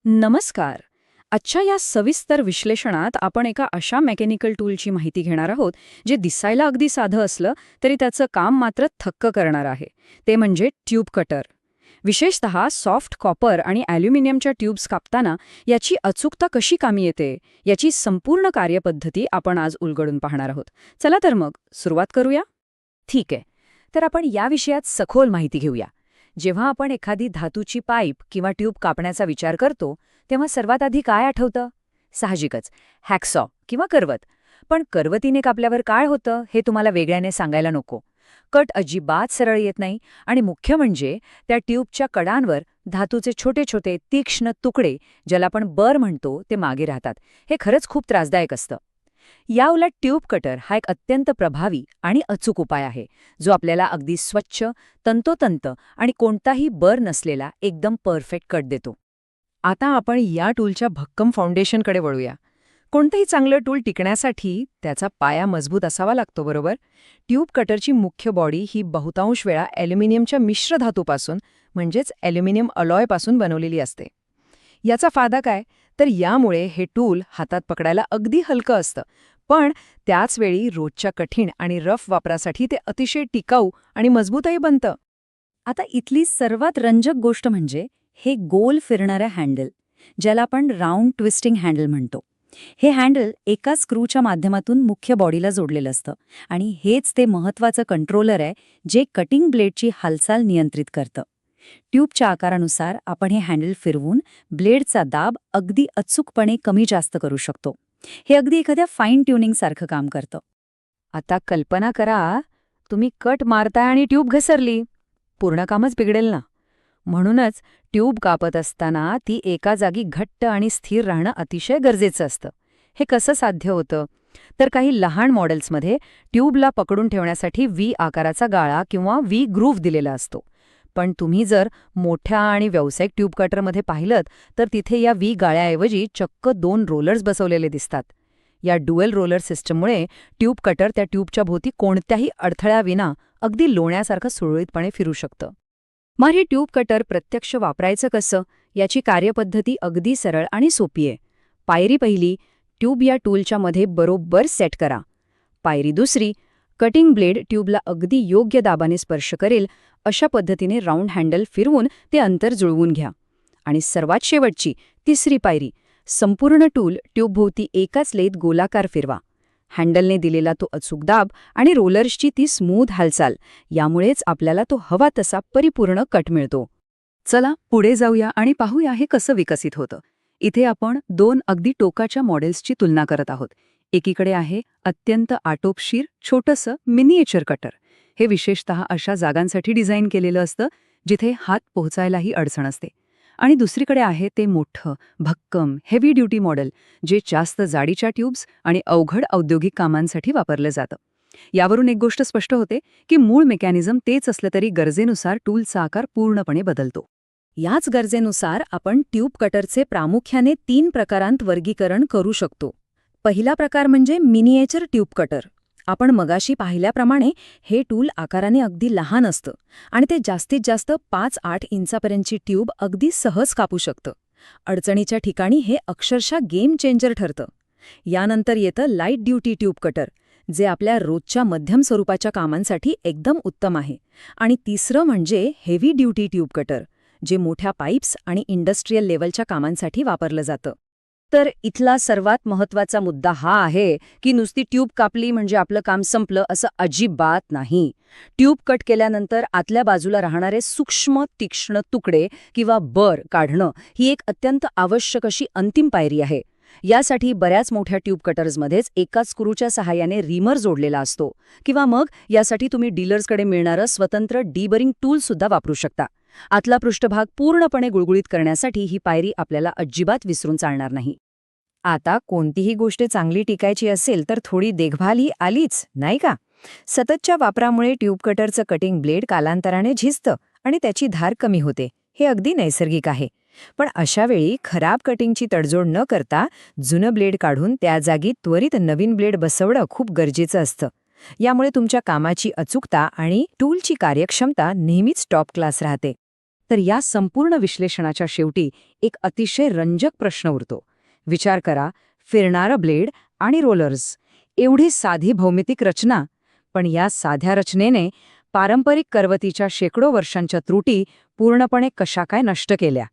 नमस्कार. आजच्या या सविस्तर विश्लेषणात आपण एका अशा मेकॅनिकल टूलची माहिती घेणार आहोत जे दिसायला अगदी साधं असलं तरी त्याचं काम मात्र थक्क करणार आहे. ते म्हणजे ट्यूब कटर. विशेषतः सॉफ्ट कॉपर आणि ॲल्युमिनियमच्या ट्यूब्स कापताना याची अचूकता कशी कामी येते याची संपूर्ण कार्यपद्धती आपण आज उलगडून पाहणार आहोत. चला तर मग सुरुवात करूया. ठीक आहे. तर आपण या विषयात सखोल माहिती घेऊया. जेव्हा आपण एखादी धातूची पाईप किंवा ट्यूब कापण्याचा विचार करतो तेव्हा सर्वात आधी काय आठवतं? साहजिकच हॅकसॉ किंवा करवत. पण करवतीने कापल्यावर काय होतं हे तुम्हाला वेगळ्याने सांगायला नको. कट अजिबात सरळ येत नाही आणि मुख्य म्हणजे त्या ट्यूबच्या कडांवर धातूचे छोटे छोटे तीक्ष्ण तुकडे, ज्याला आपण बर म्हणतो, ते मागे राहतात. हे खरंच खूप त्रासदायक असतं. याउलट ट्यूब कटर हा एक अत्यंत प्रभावी आणि अचूक उपाय आहे, जो आपल्याला अगदी स्वच्छ, तंतोतंत आणि कोणताही बर नसलेला एकदम परफेक्ट कट देतो. आता आपण या टूलच्या भक्कम फाउंडेशनकडे वळूया. कोणतंही चांगलं टूल टिकण्यासाठी त्याचा पाया मजबूत असावा लागतो, बरोबर? ट्यूब कटरची मुख्य बॉडी ही बहुतांश वेळा ॲल्युमिनियमच्या मिश्र धातूपासून म्हणजेच ॲल्युमिनियम अलॉयपासून बनवलेली असते. याचा फायदा काय? तर यामुळे हे टूल हातात पकडायला अगदी हलकं असतं, पण त्याचवेळी रोजच्या कठीण आणि रफ वापरासाठी ते अतिशय टिकाऊ आणि मजबूतही बनतं. आता इथली सर्वात रंजक गोष्ट म्हणजे हे गोल फिरणारं हँडल, ज्याला आपण राऊंड ट्विस्टिंग हँडल म्हणतो. हे हँडल एका स्क्रूच्या माध्यमातून मुख्य बॉडीला जोडलेलं असतं आणि हेच ते महत्त्वाचं कंट्रोलर आहे जे कटिंग ब्लेडची हालचाल नियंत्रित करतं. ट्यूबच्या आकारानुसार आपण हे हँडल फिरवून ब्लेडचा दाब अगदी अचूकपणे कमी जास्त करू शकतो. हे अगदी एखाद्या फाईन ट्युनिंगसारखं काम करतं. आता कल्पना करा, तुम्ही कट मारताय आणि ट्यूब घसरली. पूर्ण कामच बिघडेल ना. म्हणूनच ट्यूब कापत असताना ती एका जागी घट्ट आणि स्थिर राहणं अतिशय गरजेचं असतं. हे कसं साध्य होतं? तर काही लहान मॉडेल्समध्ये ट्यूबला पकडून ठेवण्यासाठी व्ही आकाराचा गाळा किंवा व्ही ग्रूव्ह दिलेला असतो. पण तुम्ही जर मोठ्या आणि व्यावसायिक ट्यूब कटरमध्ये पाहिलं तर तिथे या व्ही गाळ्याऐवजी चक्क 2 रोलर्स बसवलेले दिसतात. या ड्युअल रोलर सिस्टममुळे ट्यूब कटर त्या ट्यूबच्या भोवती कोणत्याही अडथळ्याविना अगदी लोण्यासारखं सुरळीतपणे फिरू शकतं. मग हे ट्यूब कटर प्रत्यक्ष वापरायचं कसं याची कार्यपद्धती अगदी सरळ आणि सोपी आहे. पायरी पहिली, ट्यूब या टूलच्या मध्ये बरोबर सेट करा. पायरी दुसरी, कटिंग ब्लेड ट्यूबला अगदी योग्य दाबाने स्पर्श करेल अशा पद्धतीने राऊंड हँडल फिरवून ते अंतर जुळवून घ्या. आणि सर्वात शेवटची तिसरी पायरी, संपूर्ण टूल ट्यूबभोवती एकाच लेत गोलाकार फिरवा. हँडलने दिलेला तो अचूक दाब आणि रोलर्सची ती स्मूथ हालचाल यामुळेच आपल्याला तो हवा तसा परिपूर्ण कट मिळतो. चला पुढे जाऊया आणि पाहूया हे कसं विकसित होतं. इथे आपण 2 अगदी टोकाच्या मॉडेल्सची तुलना करत आहोत. एकीकडे आहे अत्यंत आटोपशीर छोटंसं मिनिएचर कटर. हे विशेषतः अशा जागांसाठी डिझाईन केलेलं असतं जिथे हात पोहोचायलाही अडचण असते. आणि दुसरीकडे आहे ते मोठं, भक्कम, हेवी ड्युटी मॉडेल, जे जास्त जाडीच्या ट्यूब्स आणि अवघड औद्योगिक कामांसाठी वापरलं जातं. यावरून एक गोष्ट स्पष्ट होते की मूळ मेकॅनिझम तेच असलं तरी गरजेनुसार टूलचा आकार पूर्णपणे बदलतो. याच गरजेनुसार आपण ट्यूब कटरचे प्रामुख्याने 3 प्रकारांत वर्गीकरण करू शकतो. पहिला प्रकार म्हणजे मिनिएचर ट्यूब कटर. आपण मगाशी पाहिल्याप्रमाणे हे टूल आकाराने अगदी लहान असतं आणि ते जास्तीत जास्त 5-8 इंचापर्यंतची ट्यूब अगदी सहज कापू शकतं. अडचणीच्या ठिकाणी हे अक्षरशः गेम चेंजर ठरतं. यानंतर येतं लाईट ड्युटी ट्यूब कटर, जे आपल्या रोजच्या मध्यम स्वरूपाच्या कामांसाठी एकदम उत्तम आहे. आणि तिसरं म्हणजे हेवी ड्युटी ट्यूब कटर, जे मोठ्या पाईप्स आणि इंडस्ट्रियल लेवलच्या कामांसाठी वापरलं जातं. तर इथला सर्वात महत्त्वाचा मुद्दा हा आहे की नुसती ट्यूब कापली म्हणजे आपलं काम संपलं असं अजिबात नाही. ट्यूब कट केल्यानंतर आतल्या बाजूला राहणारे सूक्ष्म तीक्ष्ण तुकडे किंवा बर काढणं ही एक अत्यंत आवश्यक अशी अंतिम पायरी आहे. यासाठी बऱ्याच मोठ्या ट्यूब कटर्समध्येच एकाच स्क्रूच्या सहाय्याने रिमर जोडलेला असतो किंवा मग यासाठी तुम्ही डीलर्सकडे मिळणारं स्वतंत्र डीबरिंग टूलसुद्धा वापरू शकता. आतला पृष्ठभाग पूर्णपणे गुळगुळीत करण्यासाठी ही पायरी आपल्याला अजिबात विसरून चालणार नाही. आता कोणतीही गोष्ट चांगली टिकायची असेल तर थोडी देखभाल ही आलीच, नाही का? सततच्या वापरामुळे ट्यूब कटरचं कटिंग ब्लेड कालांतराने झिजतं आणि त्याची धार कमी होते. हे अगदी नैसर्गिक आहे. पण अशावेळी खराब कटिंगची तडजोड न करता जुनं ब्लेड काढून त्या जागी त्वरित नवीन ब्लेड बसवणं खूप गरजेचं असतं. यामुळे तुमच्या कामाची अचूकता आणि टूलची कार्यक्षमता नेहमीच टॉप क्लास राहते. तर या संपूर्ण विश्लेषणाच्या शेवटी एक अतिशय रंजक प्रश्न उरतो. विचार करा, फिरणारं ब्लेड आणि रोलर्स, एवढी साधी भौमितिक रचना, पण या साध्या रचनेने पारंपरिक करवतीच्या शेकडो वर्षांच्या त्रुटी पूर्णपणे कशा काय नष्ट केल्या.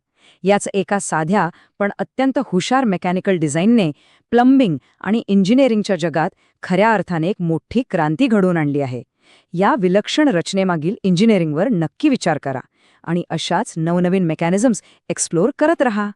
याच एका साध्या पण अत्यंत हुशार मेकॅनिकल डिझाईनने प्लंबिंग आणि इंजिनिअरिंगच्या जगात खऱ्या अर्थाने एक मोठी क्रांती घडवून आणली आहे. या विलक्षण रचनेमागील इंजिनिअरिंगवर नक्की विचार करा आणि अशाच नवनवीन मेकॅनिझम्स एक्सप्लोर करत रहा.